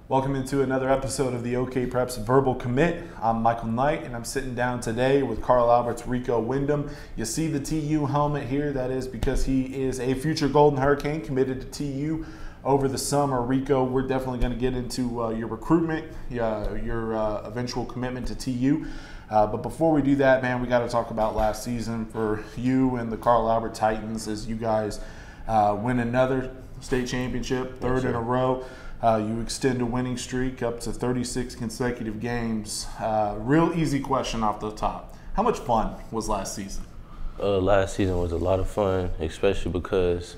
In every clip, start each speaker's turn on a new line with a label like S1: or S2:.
S1: Welcome into another episode of the OKPreps Verbal Commit. I'm Michael Knight, and I'm sitting down today with Carl Albert's Rico Windham. You see the TU helmet here. That is because he is a future Golden Hurricane committed to TU over the summer. Rico, we're definitely going to get into your recruitment, your eventual commitment to TU. But before we do that, man, we got to talk about last season for you and the Carl Albert Titans as you guys win another state championship, third in a row. You extend a winning streak up to 36 consecutive games. Real easy question off the top. How much fun was last season?
S2: Last season was a lot of fun, especially because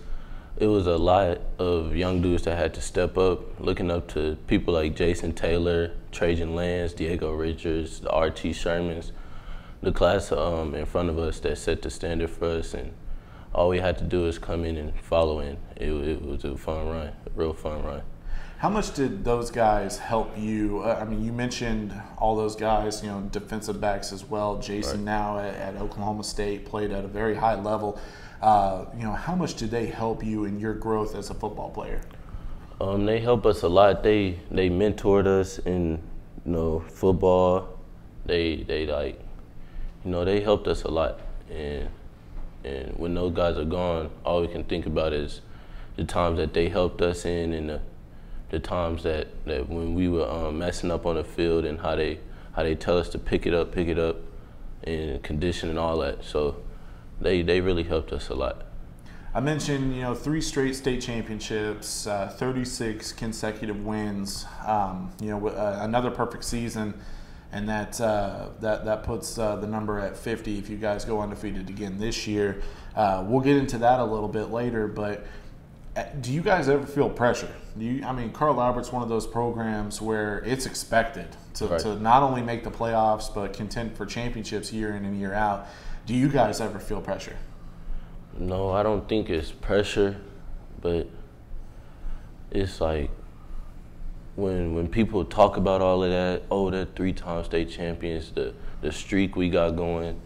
S2: it was a lot of young dudes that had to step up, looking up to people like Jason Taylor, Trajan Lance, Diego Richards, the R.T. Shermans, the class in front of us that set the standard for us, and all we had to do is come in and follow in. It was a fun run, a real fun run.
S1: How much did those guys help you? I mean, you mentioned all those guys, defensive backs as well. Jason now at Oklahoma State played at a very high level. How much did they help you in your growth as a football player?
S2: They help us a lot. They mentored us in football. They helped us a lot. And when those guys are gone, all we can think about is the times that they helped us in and the times that when we were messing up on the field and how they tell us to pick it up, and condition and all that. So they really helped us a lot.
S1: I mentioned 3 straight state championships, 36 consecutive wins. Another perfect season, and that puts the number at 50 if you guys go undefeated again this year. We'll get into that a little bit later, but do you guys ever feel pressure? Carl Albert's one of those programs where it's expected to not only make the playoffs but contend for championships year in and year out. Do you guys ever feel pressure?
S2: No, I don't think it's pressure, but it's like when people talk about all of that, that 3-time state champions, the streak we got going,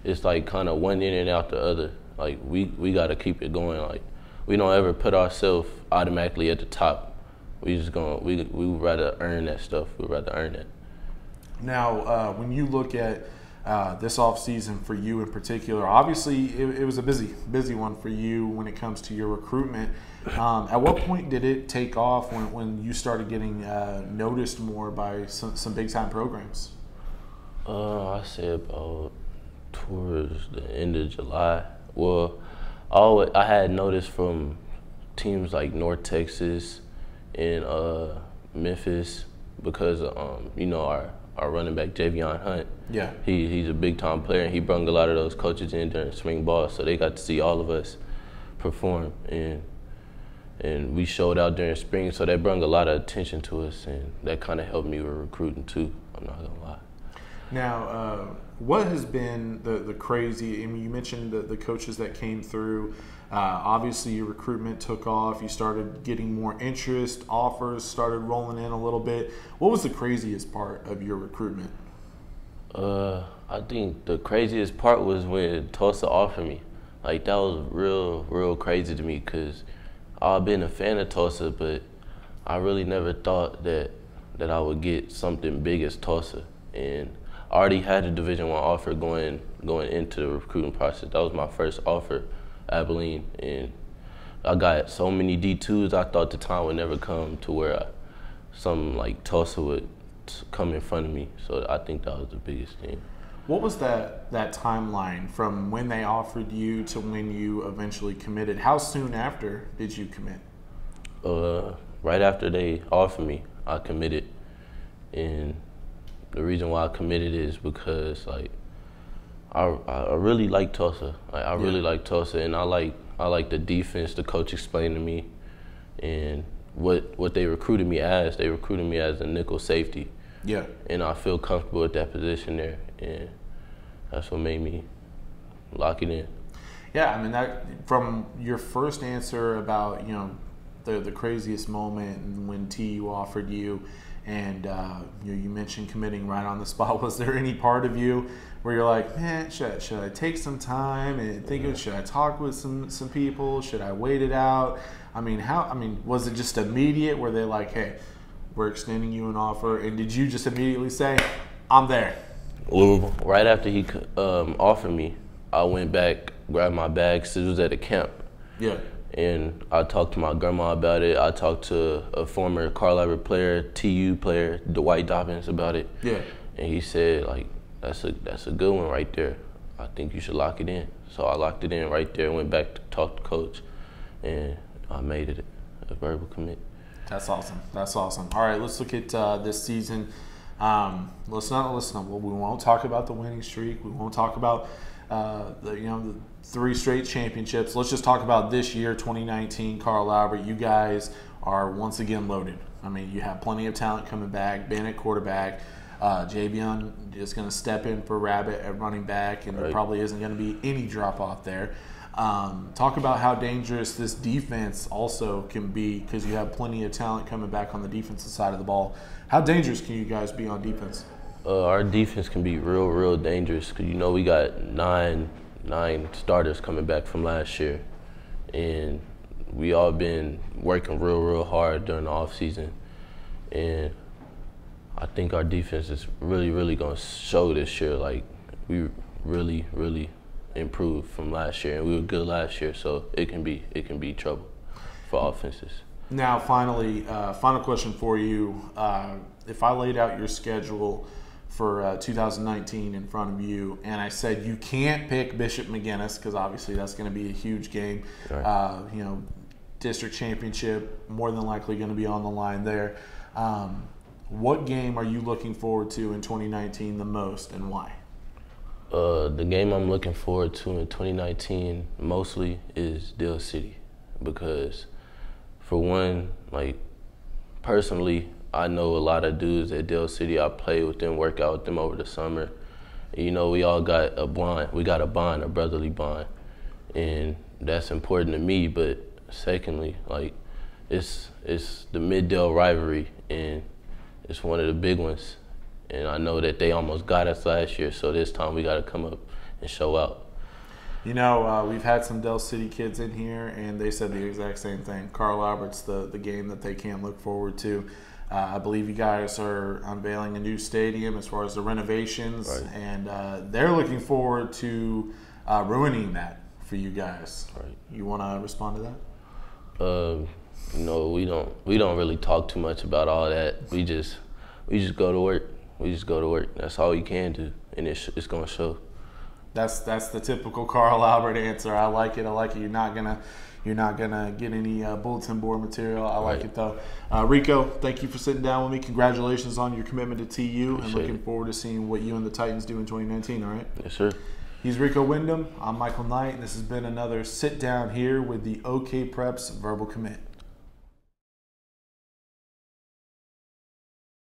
S2: it's like kind of one in and out the other. Like we got to keep it going. Like, we don't ever put ourselves automatically at the top. We would rather earn that stuff. We'd rather earn it.
S1: Now, when you look at this off season for you in particular, obviously it was a busy one for you when it comes to your recruitment. At what point did it take off when you started getting noticed more by some big time programs?
S2: I say about towards the end of July. Well, I had noticed from teams like North Texas and Memphis because our running back Javion Hunt.
S1: Yeah,
S2: he's a big time player, and he brought a lot of those coaches in during spring ball, so they got to see all of us perform, and we showed out during spring, so that brought a lot of attention to us, and that kind of helped me with recruiting too. I'm not gonna lie.
S1: Now, what has been the crazy? You mentioned the coaches that came through. Obviously, your recruitment took off. You started getting more interest. Offers started rolling in a little bit. What was the craziest part of your recruitment?
S2: I think the craziest part was when Tulsa offered me. Like, that was real crazy to me because I've been a fan of Tulsa, but I really never thought that I would get something big as Tulsa. And I already had a Division I offer going into the recruiting process. That was my first offer, Abilene, and I got so many D2s. I thought the time would never come to where something like Tulsa would come in front of me. So I think that was the biggest thing.
S1: What was that timeline from when they offered you to when you eventually committed? How soon after did you commit?
S2: Right after they offered me, I committed, and the reason why I committed is because I really like Tulsa. I really like Tulsa, and I like the defense. The coach explained to me, and what they recruited me as. They recruited me as a nickel safety.
S1: Yeah. And
S2: I feel comfortable with that position there, and that's what made me lock it in.
S1: Yeah, that from your first answer about the craziest moment and when TU offered you. And you mentioned committing right on the spot. Was there any part of you where you're like, man, should I take some time and should I talk with some people? Should I wait it out? Was it just immediate? Were they like, hey, We're extending you an offer. And did you just immediately say, I'm there?
S2: Well, right after he offered me, I went back, grabbed my bags. It was at a camp.
S1: Yeah.
S2: And I talked to my grandma about it. I talked to a former Carl Albert player, TU player, Dwight Dobbins, about it.
S1: Yeah.
S2: And he said, like, that's a good one right there. I think you should lock it in. So I locked it in right there, went back to talk to coach, and I made it a verbal commit.
S1: That's awesome. That's awesome. All right, let's look at this season. We won't talk about the winning streak. We won't talk about the 3 straight championships. Let's just talk about this year, 2019. Carl Albert, you guys are once again loaded. I mean, you have plenty of talent coming back. Ben at quarterback. Javion is going to step in for Rabbit at running back, and there probably isn't going to be any drop off there. Talk about how dangerous this defense also can be, because you have plenty of talent coming back on the defensive side of the ball. How dangerous can you guys be on defense?
S2: Our defense can be real dangerous, because we got nine starters coming back from last year, and we all been working real hard during the off season, and I think our defense is really going to show this year. Like, we really improved from last year, and we were good last year, so it can be trouble for offenses.
S1: Now, finally, final question for you. If I laid out your schedule for 2019 in front of you, and I said you can't pick Bishop McGuinness, because obviously that's going to be a huge game. Right. District championship, more than likely going to be on the line there. What game are you looking forward to in 2019 the most, and why?
S2: The game I'm looking forward to in 2019 mostly is Dale City, because for one, like, personally, I know a lot of dudes at Dale City. I played with them, work out with them over the summer. We all got a bond. We got a bond, a brotherly bond, and that's important to me. But secondly, like, it's the Mid-Dale rivalry, and it's one of the big ones. And I know that they almost got us last year, so this time we got to come up and show out.
S1: We've had some Dell City kids in here, and they said the exact same thing. Carl Albert's the game that they can look forward to. I believe you guys are unveiling a new stadium as far as the renovations, right, and they're looking forward to ruining that for you guys. Right. You want to respond to that?
S2: We don't really talk too much about all that. We just go to work. We just go to work. That's all you can do, and it's gonna show.
S1: That's the typical Carl Albert answer. I like it. You're not gonna get any bulletin board material. I like it though. Rico, thank you for sitting down with me. Congratulations on your commitment to TU, and looking forward to seeing what you and the Titans do in 2019. All right.
S2: Yes, sir.
S1: He's Rico Windham. I'm Michael Knight, and this has been another sit down here with the OKPreps Verbal Commit.